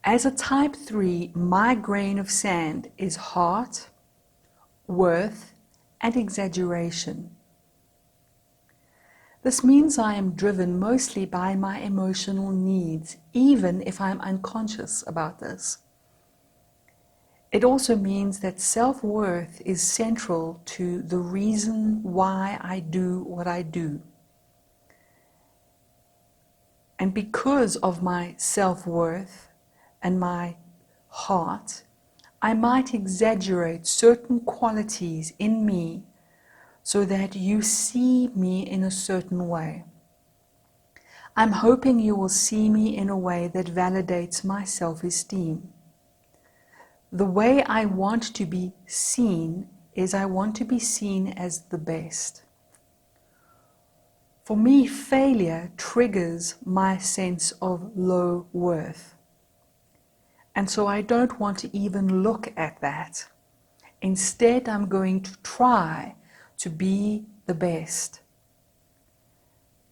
As a type 3, my grain of sand is heart, worth, and exaggeration. This means I am driven mostly by my emotional needs, even if I'm unconscious about this. It also means that self-worth is central to the reason why I do what I do. And because of my self-worth and my heart, I might exaggerate certain qualities in me so that you see me in a certain way. I'm hoping you will see me in a way that validates my self-esteem. The way I want to be seen is I want to be seen as the best. For me, failure triggers my sense of low worth. And so I don't want to even look at that. Instead, I'm going to try to be the best.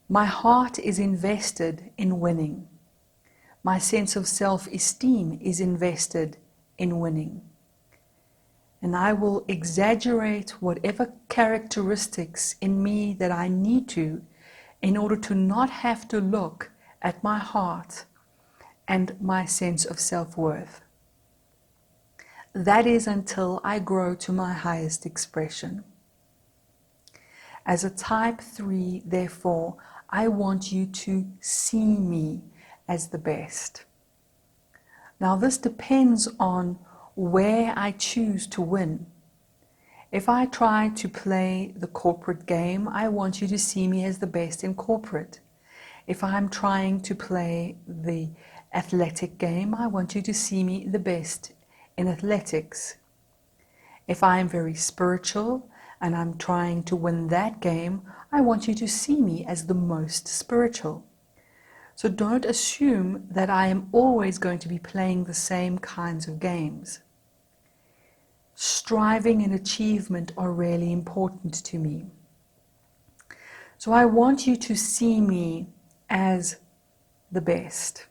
My heart is invested in winning. My sense of self-esteem is invested in winning. And I will exaggerate whatever characteristics in me that I need to in order to not have to look at my heart and my sense of self-worth. That is until I grow to my highest expression. As a type 3, therefore, I want you to see me as the best. Now, this depends on where I choose to win. If I try to play the corporate game, I want you to see me as the best in corporate. If I'm trying to play the athletic game, I want you to see me the best in athletics. If I am very spiritual and I'm trying to win that game, I want you to see me as the most spiritual. So don't assume that I am always going to be playing the same kinds of games. Striving and achievement are really important to me. So I want you to see me as the best.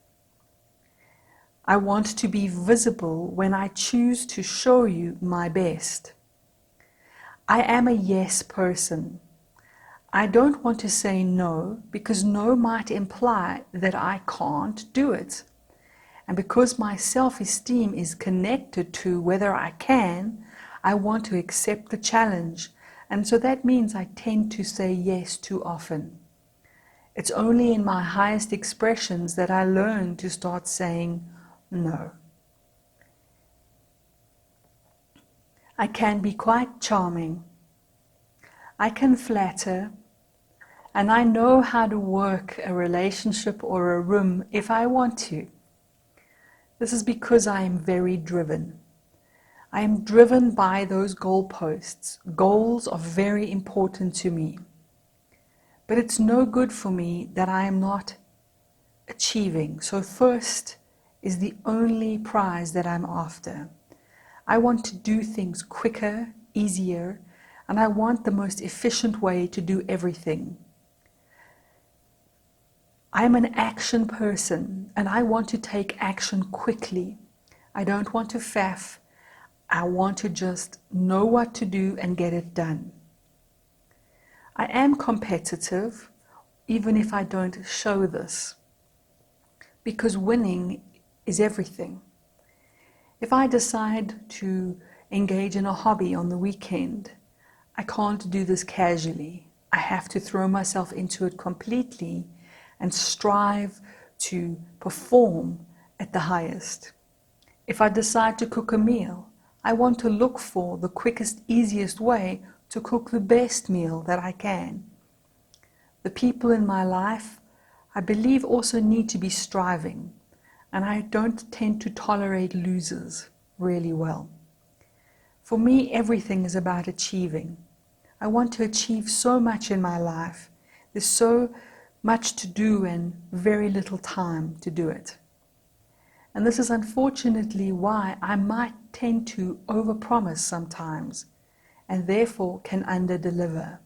I want to be visible when I choose to show you my best. I am a yes person. I don't want to say no, because no might imply that I can't do it. And because my self-esteem is connected to whether I can, I want to accept the challenge. And so that means I tend to say yes too often. It's only in my highest expressions that I learn to start saying no. I can be quite charming. I can flatter. And I know how to work a relationship or a room if I want to. This is because I am very driven. I am driven by those goalposts. Goals are very important to me. But it's no good for me that I am not achieving. So first is the only prize that I'm after. I want to do things quicker, easier, and I want the most efficient way to do everything. I'm an action person and I want to take action quickly. I don't want to faff. I want to just know what to do and get it done. I am competitive, even if I don't show this, because winning is everything. If I decide to engage in a hobby on the weekend, I can't do this casually. I have to throw myself into it completely and strive to perform at the highest. If I decide to cook a meal, I want to look for the quickest, easiest way to cook the best meal that I can. The people in my life, I believe, also need to be striving, and I don't tend to tolerate losers really well. For me, everything is about achieving. I want to achieve so much in my life. There's so much to do and very little time to do it. And this is unfortunately why I might tend to overpromise sometimes and therefore can underdeliver.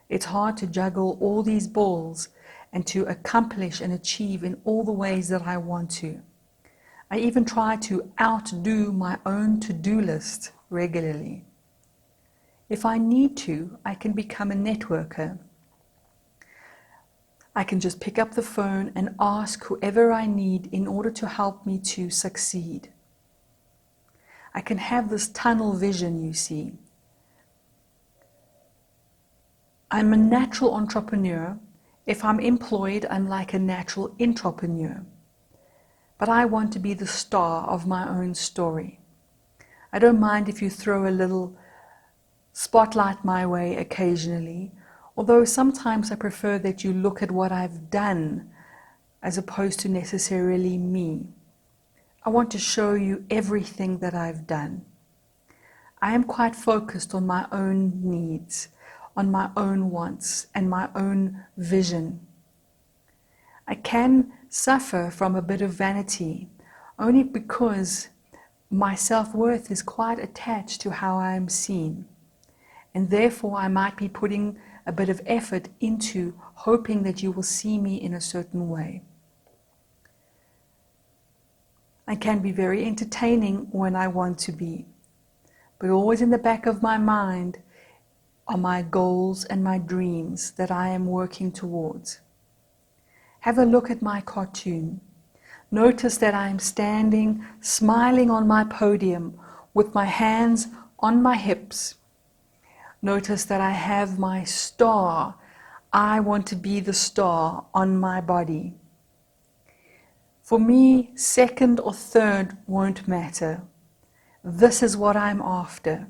It's hard to juggle all these balls and to accomplish and achieve in all the ways that I want to. I even try to outdo my own to-do list regularly. If I need to, I can become a networker. I can just pick up the phone and ask whoever I need in order to help me to succeed. I can have this tunnel vision, you see. I'm a natural entrepreneur. If I'm employed, I'm like a natural intrapreneur. But I want to be the star of my own story. I don't mind if you throw a little spotlight my way occasionally, although sometimes I prefer that you look at what I've done as opposed to necessarily me. I want to show you everything that I've done. I am quite focused on my own needs, on my own wants, and my own vision. I can suffer from a bit of vanity, only because my self-worth is quite attached to how I am seen. And therefore I might be putting a bit of effort into hoping that you will see me in a certain way. I can be very entertaining when I want to be, but always in the back of my mind are my goals and my dreams that I am working towards. Have a look at my cartoon. Notice that I am standing, smiling on my podium with my hands on my hips. Notice that I have my star. I want to be the star on my body. For me, second or third won't matter. This is what I'm after.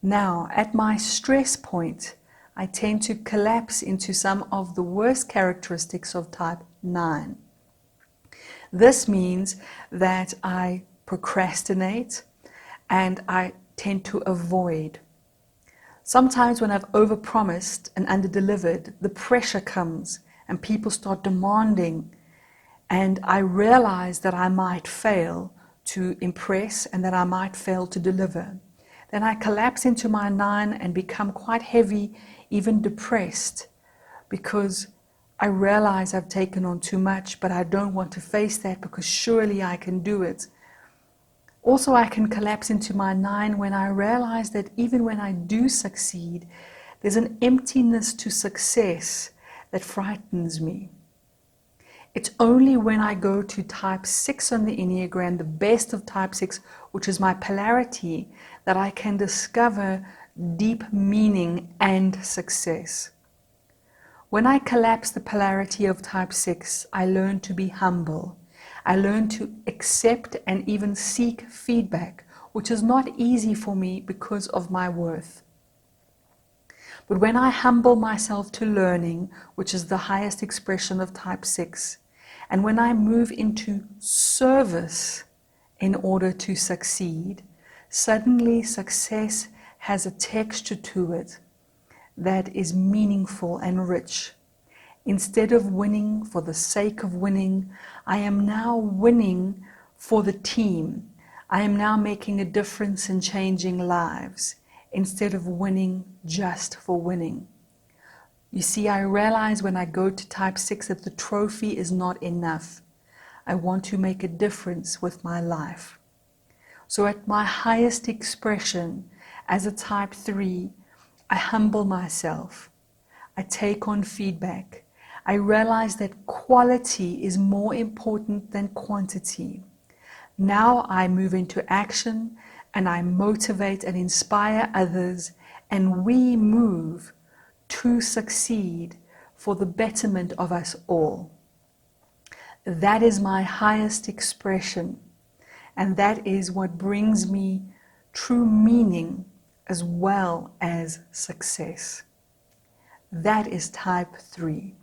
Now, at my stress point, I tend to collapse into some of the worst characteristics of type 9. This means that I procrastinate and I tend to avoid. Sometimes when I've overpromised and underdelivered, the pressure comes and people start demanding, and I realize that I might fail to impress and that I might fail to deliver. Then I collapse into my 9 and become quite heavy, even depressed, because I realize I've taken on too much, but I don't want to face that because surely I can do it. Also, I can collapse into my 9 when I realize that even when I do succeed, there's an emptiness to success that frightens me. It's only when I go to type 6 on the Enneagram, the best of type 6, which is my polarity, that I can discover deep meaning and success. When I collapse the polarity of type 6, I learn to be humble. I learn to accept and even seek feedback, which is not easy for me because of my worth. But when I humble myself to learning, which is the highest expression of type 6, and when I move into service in order to succeed, suddenly success has a texture to it that is meaningful and rich. Instead of winning for the sake of winning, I am now winning for the team. I am now making a difference in changing lives instead of winning just for winning. You see, I realize when I go to type 6 that the trophy is not enough. I want to make a difference with my life. So at my highest expression as a type 3, I humble myself. I take on feedback. I realize that quality is more important than quantity. Now I move into action and I motivate and inspire others, and we move to succeed for the betterment of us all. That is my highest expression, and that is what brings me true meaning as well as success. That is type 3.